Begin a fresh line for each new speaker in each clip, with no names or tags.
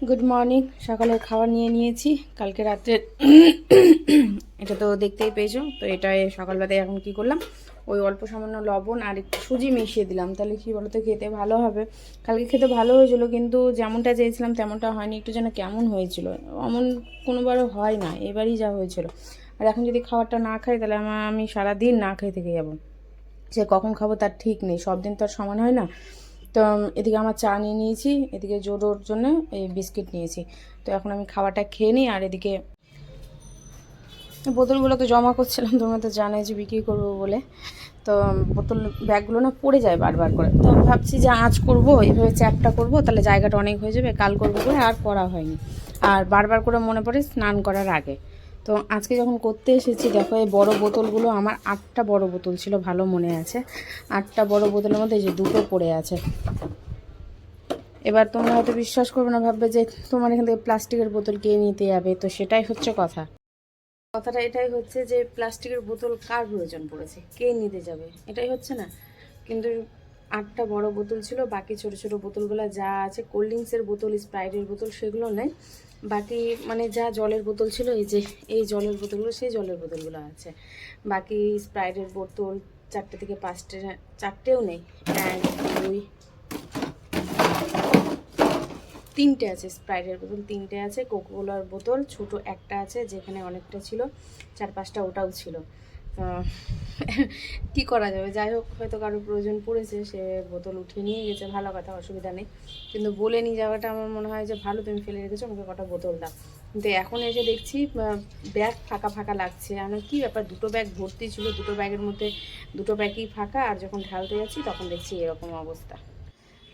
Good morning. সকালের খাবার নিয়ে নিয়েছি কালকে রাত্রে। এটা তো দেখতেই পেয়েছো। তো এটাই সকালবেলায় এখন কি করলাম, ওই অল্প সামান্য লবণ আর একটু সুজি মিশিয়ে দিলাম। তাহলে কি বলো তো, খেতে ভালো হবে। কালকে খেতে ভালো হয়েছিল, কিন্তু যেমনটা চেয়েছিলাম তেমনটা হয়নি। একটু যেন কেমন হয়েছিল, এমন কোনোবারও হয় না, এবারই যা হয়েছিল। আর এখন যদি খাবারটা না খাই তাহলে আমি সারাদিন না খেয়ে থেকে যাবো। সে কখন খাবো তার ঠিক নেই, সব দিন তো আর সমান হয় না। তো এদিকে আমার চা নিয়ে নিয়েছি, এদিকে জোরোর জন্য এই বিস্কিট নিয়েছি। তো এখন আমি খাবারটা খেয়ে নিই। আর এদিকে বোতলগুলো তো জমা করছিলাম, তোমরা তো জানোই যে বিক্রি করবো বলে। তো বোতল ব্যাগগুলো না পড়ে যায় বারবার করে। তো আমি ভাবছি যে আজ করব, এইভাবে চ্যাপটা করব, তাহলে জায়গাটা অনেক হয়ে যাবে। কাল করবো করে আর করা হয়নি। আর বারবার করে মনে পড়ে স্নান করার আগে। তো আজকে যখন করতে এসেছি, দেখো এই বড়ো বোতলগুলো, আমার 8টা বড় বোতল ছিল, ভালো মনে আছে। 8টা বড় বোতলের মধ্যে যে 2টো পড়ে আছে। এবার তোমরা হয়তো বিশ্বাস করবে না, ভাববে যে তোমার এখান থেকে প্লাস্টিকের বোতল কে নিতে যাবে। তো সেটাই হচ্ছে কথাটা এটাই হচ্ছে যে প্লাস্টিকের বোতল কার প্রয়োজন পড়েছে, কে নিতে যাবে, এটাই হচ্ছে না। কিন্তু 8টা বড় বোতল ছিল, বাকি ছোট ছোট বোতলগুলো যা আছে, কোল্ড ড্রিঙ্কসের বোতল, স্প্রাইটের বোতল, সেগুলো নেই। বাকি মানে যা জলের বোতল ছিল, এই যে এই জলের বোতলগুলো, সেই জলের বোতলগুলো আছে। বাকি স্প্রাইটের বোতল 4টে থেকে 5টে, 4টেও নেই, 1 2 3টে আছে। স্প্রাইটের বোতল 3টে আছে, কোকোকোলার বোতল ছোট একটা আছে, যেখানে অনেকটা ছিল, 4-5টা ওটাও ছিল। কি করা যাবে, যাই হোক, হয়তো কারো প্রয়োজন পড়েছে, সে বোতল উঠিয়ে নিয়ে গেছে, ভালো কথা, অসুবিধা নেই। কিন্তু বলে নিয়ে যাওয়াটা আমার মনে হয় যে ভালো, তুমি ফেলে রেখেছো, আমাকে কটা বোতল দাও। কিন্তু এখন এসে দেখছি ব্যাগ ফাঁকা ফাঁকা লাগছে। আমার কি ব্যাপার, 2টো ব্যাগ ভর্তি ছিল, 2টো ব্যাগের মধ্যে 2টো ব্যাগই ফাঁকা। আর যখন ঢালতে যাচ্ছি তখন দেখছি এরকম অবস্থা।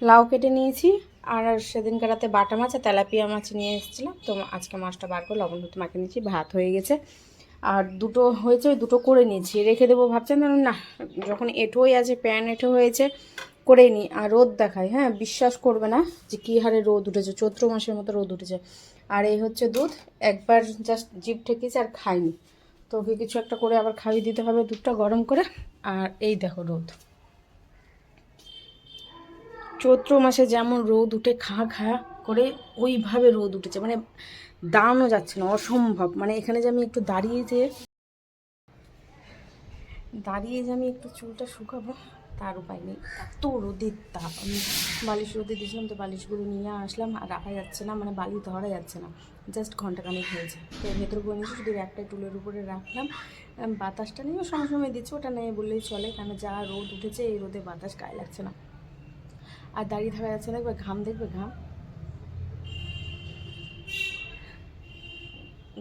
লাউ কেটে নিয়েছি। আর সেদিনকে রাতে বাটা মাছ আর তেলাপিয়া মাছ নিয়ে এসেছিলাম, তো আজকে মাছটা বার করে লবণ হতে মাখিয়ে নিয়েছি। ভাত হয়ে গেছে, আর 2টো হয়েছে, ওই 2টো করে নিয়েছি, রেখে দেবো ভাবছেন না। যখন এঁঠোই আছে, প্যান এঁঠো হয়েছে, করেই নিই। আর রোদ দেখায়, হ্যাঁ বিশ্বাস করবে না যে কী হারে রোদ উঠেছে, চৈত্র মাসের মতো রোদ উঠেছে। আর এই হচ্ছে দুধ, একবার জাস্ট জিভ ঠেকিয়েছে আর খাইনি। তো ওকে কিছু একটা করে আবার খাইয়ে দিতে হবে, দুধটা গরম করে। আর এই দেখো রোদ, চৈত্র মাসে যেমন রোদ উঠে খা খা করে, ওইভাবে রোদ উঠেছে, মানে দাঁড়ানো যাচ্ছে না, অসম্ভব। মানে এখানে যে আমি একটু দাঁড়িয়ে যে আমি একটু চুলটা শুকাবো, তার উপায় নেই, এত রোদের তাপ। আমি বালিশ রোদে দিয়েছিলাম, তো বালিশগুলো নিয়ে আসলাম, আর রাখা যাচ্ছে না, মানে বালি ধরা যাচ্ছে না। জাস্ট ঘন্টাখানেক হয়েছে, তো ভেতর করে নিয়েছি, শুধু একটা টুলের উপরে রাখলাম। বাতাসটা নিয়েও সময় দিচ্ছি, ওটা নেই বললেই চলে, কারণ যা রোদ উঠেছে, এই রোদে বাতাস গায়ে লাগছে না। আর দাঁড়িয়ে থাকা যাচ্ছে, দেখবে ঘাম, দেখবে ঘাম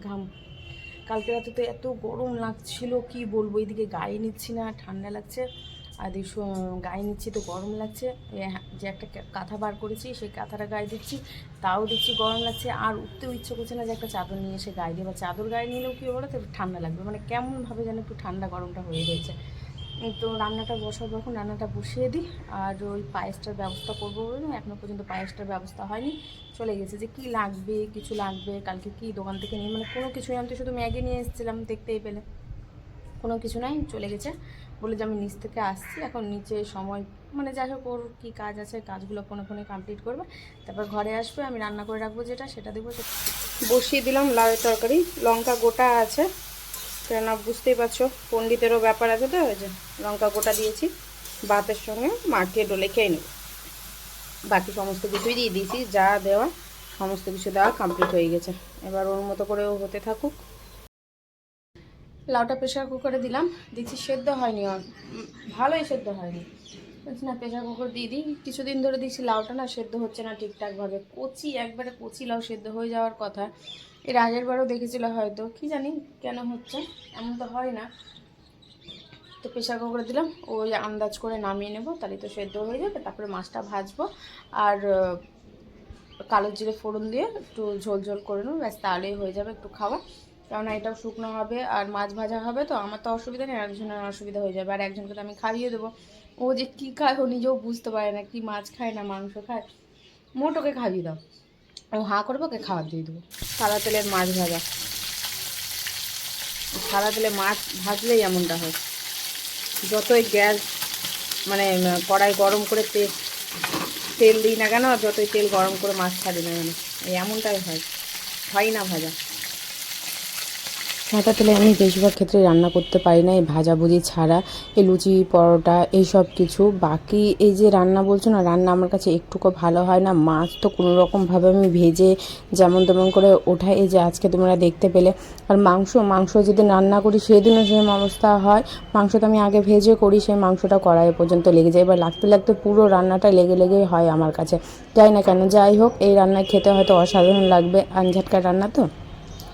ঘাম কালকে রাতে তো এত গরম লাগছিল, কি বলবো। এদিকে গায়ে নিচ্ছি না, ঠান্ডা লাগছে, আর গায়ে নিচ্ছি তো গরম লাগছে। যে একটা কাঁথা বার করেছি, সেই কাঁথাটা গায়ে দিচ্ছি, তাও দিচ্ছি গরম লাগছে। আর উঠতেও ইচ্ছে করছে না যে একটা চাদর নিয়ে এসে গায়ে দিয়ে, বা চাদর গায়ে নিলেও কী বলো তো, ঠান্ডা লাগবে, মানে কেমনভাবে যেন একটু ঠান্ডা গরমটা হয়ে রয়েছে। তো রান্নাটা বসাবো, এখন রান্নাটা বসিয়ে দিই। আর ওই পায়েসটার ব্যবস্থা করবো বলে এখনও পর্যন্ত পায়েসটার ব্যবস্থা হয়নি। চলে গেছে যে কি লাগবে, কিছু লাগবে কালকে, কি দোকান থেকে নিয়ে, মানে কোনো কিছুই, আমি তো শুধু ম্যাগি নিয়ে এসেছিলাম, দেখতেই পেলে কোনো কিছু নাই, চলে গেছে। বলে যে আমি নিচ থেকে আসছি, এখন নিচে সময়, মানে যাই হোক, ওর কী কাজ আছে, কাজগুলো ফোনে কমপ্লিট করবে, তারপর ঘরে আসবে, আমি রান্না করে রাখবো, সেটা দেবো। বসিয়ে দিলাম লাউয়ের তরকারি, লঙ্কা গোটা আছে, কেন বুঝতেই পারছো, পণ্ডিতেরও ব্যাপার আছে, তো ওই যে লঙ্কা গোটা দিয়েছি, ভাতের সঙ্গে মাখিয়ে ডলে খেয়ে নেব। বাকি সমস্ত কিছুই দিয়ে দিয়েছি, যা দেওয়া সমস্ত কিছু দেওয়া কমপ্লিট হয়ে গেছে। এবার ওর মতো করেও হতে থাকুক। লাউটা প্রেশার কুকারে দিলাম, দেখছি সেদ্ধ হয়নি, ভালোই সেদ্ধ হয়নি। বলছি না প্রেশার কুকার দিয়ে দিই, কিছুদিন ধরে দেখছি লাউটা না সেদ্ধ হচ্ছে না ঠিকঠাকভাবে, একবারে কচি লাউ সেদ্ধ হয়ে যাওয়ার কথা। এর আগের বারও দেখেছিল হয়তো, কি জানি কেন হচ্ছে, এমন তো হয় না। তো প্রেশার কুকারে দিলাম, ওই আন্দাজ করে নামিয়ে নেব, তাহলে তো সেদ্ধ হয়ে যাবে। তারপরে মাছটা ভাজবো, আর কালো জিরে ফোড়ন দিয়ে একটু ঝোল ঝোল করে নেবো, ব্যাস, তাহলেই হয়ে যাবে একটু খাওয়া। কেননা এটাও শুকনো হবে আর মাছ ভাজা হবে, তো আমার তো অসুবিধা নেই, একজনের অসুবিধা হয়ে যাবে। আর একজনকে তো আমি খাইয়ে দেবো, ও যে কী খায় ও নিজেও বুঝতে পারে না, কি মাছ খায় না মাংস খায়। মোট ওকে খাইয়ে দাও, ও হাঁ করবো, ওকে খাবার দিয়ে দেবো। সাদা তেলের মাছ ভাজা, সাদা তেলে মাছ ভাজলেই এমনটা হয়। যতই গ্যাস, মানে কড়াই গরম করে তেল দিই না কেন, যতই তেল গরম করে মাছ ছাড়ি না কেন, এমনটাই হয় না ভাজা। সাদা তেলে আমি বেশিরভাগ ক্ষেত্রে রান্না করতে পারি না, এই ভাজাভুজি ছাড়া, এই লুচি পরোটা এইসব কিছু। বাকি এই যে রান্না বলছো না, রান্না আমার কাছে একটুকু ভালো হয় না। মাছ তো কোনো রকমভাবে আমি ভেজে যেমন তেমন করে ওঠাই, এই যে আজকে তোমরা দেখতে পেলে। আর মাংস যেদিন রান্না করি সেদিনও সেম অবস্থা হয়। মাংস তো আমি আগে ভেজে করি, সেই মাংসটা কড়াই পর্যন্ত লেগে যায়, এবার লাগতে লাগতে পুরো রান্নাটা লেগেই হয় আমার কাছে। যাই না কেন, যাই হোক, এই রান্নায় খেতে হয়তো অসাধারণ লাগবে, আনঝাটকা রান্না তো।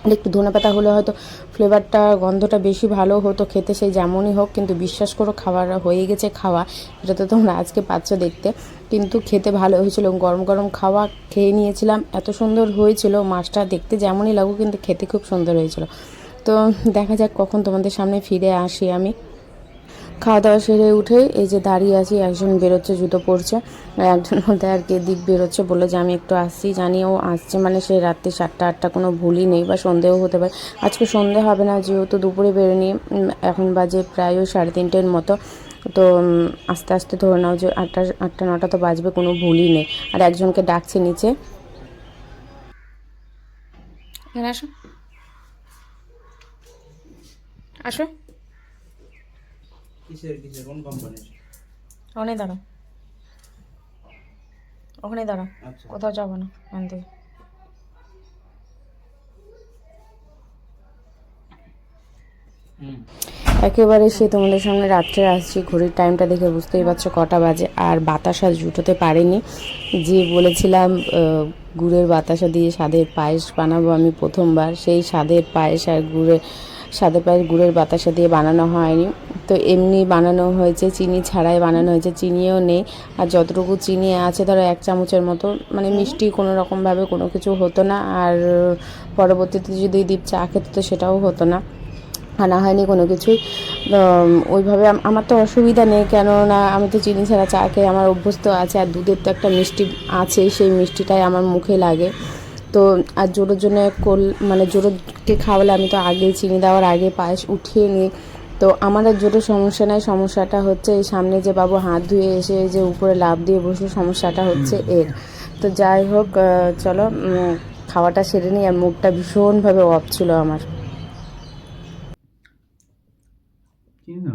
আর একটু ধনেপাতা হলে হয়তো ফ্লেভারটা, গন্ধটা বেশি ভালো হতো খেতে, সেই যেমনই হোক। কিন্তু বিশ্বাস করো, খাবার হয়ে গেছে খাওয়া, এটা তো তোমরা আজকে পাচ্ছ দেখতে। কিন্তু খেতে ভালো হয়েছিল, গরম গরম খাওয়া খেয়ে নিয়েছিলাম, এত সুন্দর হয়েছিল। মাছটা দেখতে যেমনই লাগুক, কিন্তু খেতে খুব সুন্দর হয়েছিল। তো দেখা যাক কখন তোমাদের সামনে ফিরে আসি আমি। খাওয়া দাওয়া সেরে উঠে এই যে দাঁড়িয়ে আছি, একজন বেরোচ্ছে, জুতো পরছে, আর একজন মধ্যে আর কে দিক বেরোচ্ছে, বললো যে আমি একটু আসছি। জানিও আসছে, মানে সেই রাত্রি 7টা-8টা কোনো ভুলই নেই, বা সন্ধেও হতে পারে। আজকে সন্ধে হবে না, যেহেতু দুপুরে বেরোনি, এখন বাজে প্রায় 3:30-র মতো। তো আস্তে আস্তে ধরে নাও যে 8টা-9টা তো বাজবে, কোনো ভুলই নেই। আর একজনকে ডাকছে নিচে, এখানে আসো, আসো,
কিসের কোন কোম্পানির?
ওখানে দাঁড়াও, ওখানে দাঁড়াও,
আচ্ছা,
কোথাও যাবো না ওখান থেকে। একেবারে সে তোমাদের সামনে রাত্রে আসছি, ঘড়ির টাইমটা দেখে বুঝতেই পারছো কটা বাজে। আর বাতাসা জুটোতে পারেনি, যে বলেছিলাম গুড়ের বাতাসা দিয়ে স্বাদের পায়েস বানাবো আমি প্রথমবার, সেই স্বাদের পায়েস গুড়ের বাতাসা দিয়ে বানানো হয়নি। তো এমনি বানানো হয়েছে, চিনি ছাড়াই বানানো হয়েছে, চিনিও নেই। আর যতটুকু চিনি আছে ধরো 1 চামচের মতো, মানে মিষ্টি কোনো রকমভাবে কোনো কিছু হতো না। আর পরবর্তীতে যদি দীপ চা খেতে, তো সেটাও হতো না, আনা হয়নি কোনো কিছুই। ওইভাবে আমার তো অসুবিধা নেই, কেননা আমি তো চিনি ছাড়া চা খেয়ে আমার অভ্যস্ত আছে। আর দুধের তো একটা মিষ্টি আছে, সেই মিষ্টিটাই আমার মুখে লাগে। তো আর জোরের জন্য মানে জোরকে খাওয়ালে আমি তো আগেই চিনি দেওয়ার আগে পায়েস উঠিয়ে নিই। তো আমার আর জোরের সমস্যা নাই, সমস্যাটা হচ্ছে এই সামনে যে বাবু হাত ধুয়ে এসে যে উপরে লাফ দিয়ে বসে, সমস্যাটা হচ্ছে এর। তো যাই হোক, চলো খাওয়াটা সেরে নিই। আর মুখটা ভীষণভাবে অফ ছিল আমার।
চিনি না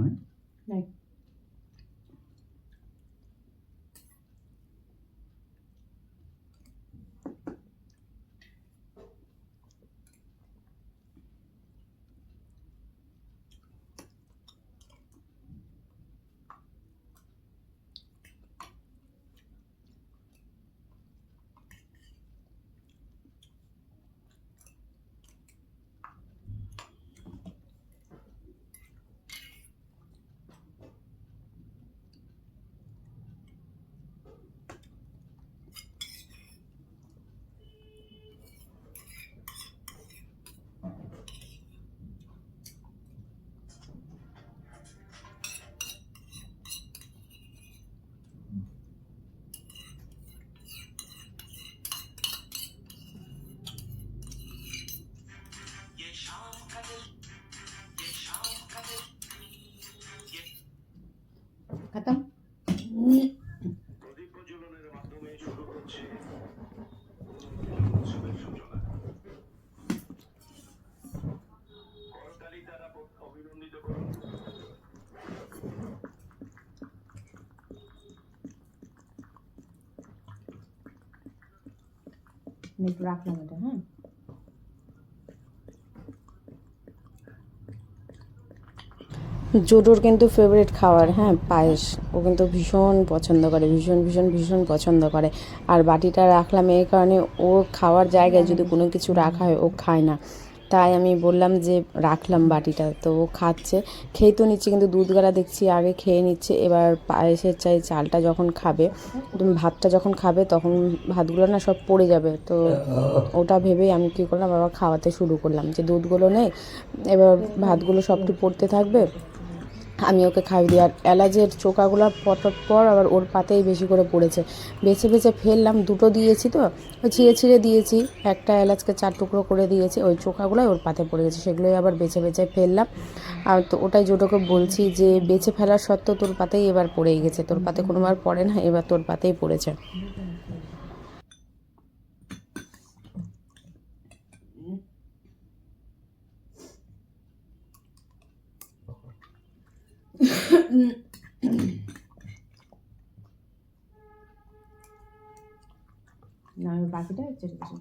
খতম। রাখলাম এটা, হ্যাঁ। জোডোর কিন্তু ফেভারিট খাবার, হ্যাঁ, পায়েস। ও কিন্তু ভীষণ পছন্দ করে, ভীষণ ভীষণ ভীষণ পছন্দ করে। আর বাটিটা রাখলাম এই কারণে, ও খাওয়ার জায়গায় যদি কোনো কিছু রাখা হয় ও খায় না, তাই আমি বললাম যে রাখলাম বাটিটা। তো ও খাচ্ছে, খেয়ে তো নিচ্ছে, কিন্তু দুধ গাড়া দেখছি আগে খেয়ে নিচ্ছে। এবার পায়েসের চালটা যখন খাবে, ভাতটা যখন খাবে, তখন ভাতগুলো না সব পড়ে যাবে। তো ওটা ভেবেই আমি কী করলাম, আবার খাওয়াতে শুরু করলাম, যে দুধগুলো নেই, এবার ভাতগুলো সবটি পড়তে থাকবে, আমি ওকে খাইয়ে দিই। আর এলাচের চোকাগুলো পর আবার ওর পাতেই বেশি করে পড়েছে, বেছে বেছে ফেললাম, দুটো দিয়েছি তো ওই ছিঁড়ে ছিঁড়ে দিয়েছি, একটা এলাচকে 4 টুকরো করে দিয়েছি, ওই চোকাগুলোই ওর পাতে পড়ে গেছে, সেগুলোই আবার বেছে বেছে ফেললাম। আর তো ওটাই জোটোকে বলছি যে বেছে ফেলার সত্ত্বেও তোর পাতেই এবার পড়েই গেছে, তোর পাতে কোনোবার পড়ে না, এবার তোর পাতেই পড়েছে। না আমি বাকিটা চেটে দিয়েছি।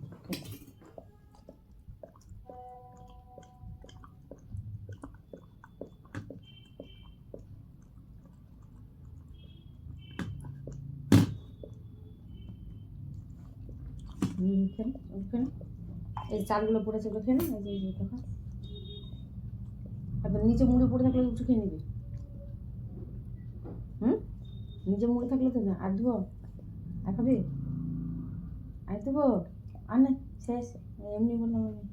ওখানে এই চালগুলো পড়েছে, ওগুলো খেয়ে না, এই যে দেখো, তারপর নিচে মুড়ে পড়ে থাকলে উঠে খেয়ে নিবি। নিচে মুড়ে থাকলে তো না, আর দেবো, আর খাবি, আর দেবো, আর না, শেষ, এমনি বললাম আমি।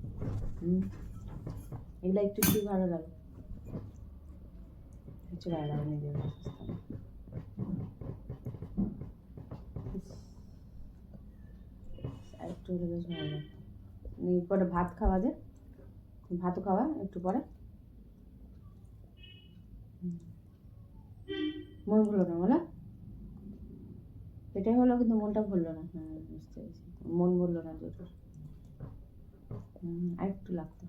এগুলো একটু একটু ভালো লাগে, কিছু ভালো লাগে না এগুলো। আর একটু হলে বেশ ভালো লাগে। পরে ভাত খাওয়া যায়, ভাতও খাওয়া একটু পরে। মন ভরলো না বলো, এটাই হলো, কিন্তু মনটা ভরলো না। হ্যাঁ বুঝতে পেরেছি, মন ভরলো না দুটোর। আর একটু লাগতো।